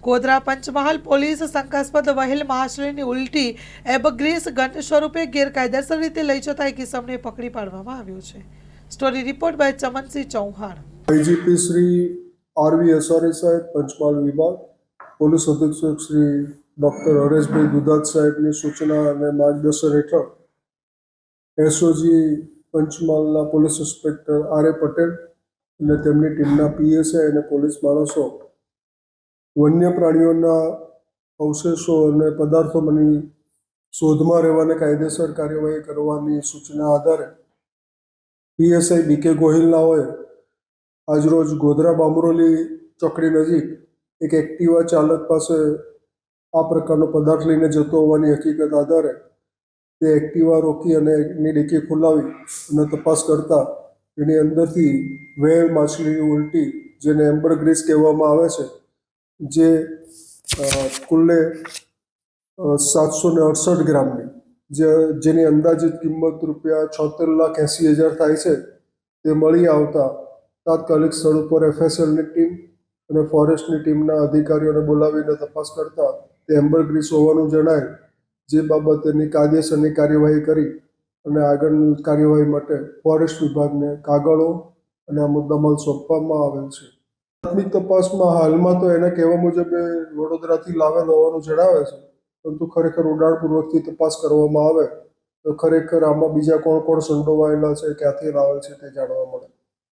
Godhra Panchmahal police શંકાસ્પદ વહેલ માછલીની ઉલટી એબગ્રીસ gun સ્વરૂપે ગેરકાયદેસર રીતે લઈ જતા એક ઇસમને પકડી પાડવામાં આવ્યો છે. Story report by Chamansinh Chauhan. IGP Shri RV SRA સાહેબ, પંચમહાલ વિભાગ, પોલીસ અધિક્ષક શ્રી ડૉક્ટર હરેશભાઈ દુધાત સાહેબની સૂચના અને માર્ગદર્શન હેઠળ એસઓજી પંચમહાલના પોલીસ ઇન્સ્પેક્ટર આર એ પટેલ અને તેમની ટીમના પીએસઆઈ અને પોલીસ માણસો વન્ય પ્રાણીઓના અવશેષો અને પદાર્થોની શોધમાં રહેવાને કાયદેસર કાર્યવાહી કરવાની સૂચના આધારે પીએસઆઈ બીકે ગોહિલના હોય આજરોજ ગોધરા બામરોલી ચોકડી નજીક એક એક્ટિવા ચાલક પાસે આ પ્રકારનો પદાર્થ લઈને જતો હોવાની હકીકત આધારે તે એક્ટિવા રોકી અને એની ડિક્કી ખોલાવી અને તપાસ કરતા એની અંદરથી વ્હેલ માછલીની ઉલટી, જેને એમ્બરગ્રીસ કહેવામાં આવે છે, જે કુલ્લે 768 ગ્રામની, જેની અંદાજિત કિંમત ₹76,80,000 થાય છે, તે મળી આવતા તાત્કાલિક સ્થળ ઉપર એફએસએલની ટીમ અને ફોરેસ્ટની ટીમના અધિકારીઓને બોલાવીને તપાસ કરતા તે એમ્બરગ્રીસ હોવાનું જણાય, જે બાબતેની કાયદેસરની કાર્યવાહી કરી અને આગળની કાર્યવાહી માટે ફોરેસ્ટ વિભાગને કાગળો અને આ મુદ્દામાલ સોંપવામાં આવેલ છે. પ્રાથમિક તપાસમાં હાલમાં તો એના કહેવા મુજબ એ વડોદરાથી લાવેલ હોવાનું જણાવે છે, પરંતુ ખરેખર ઊંડાણપૂર્વકથી તપાસ કરવામાં આવે તો ખરેખર આમાં બીજા કોણ સંડોવાયેલા છે, ક્યાંથી લાવે છે તે જાણવા મળે.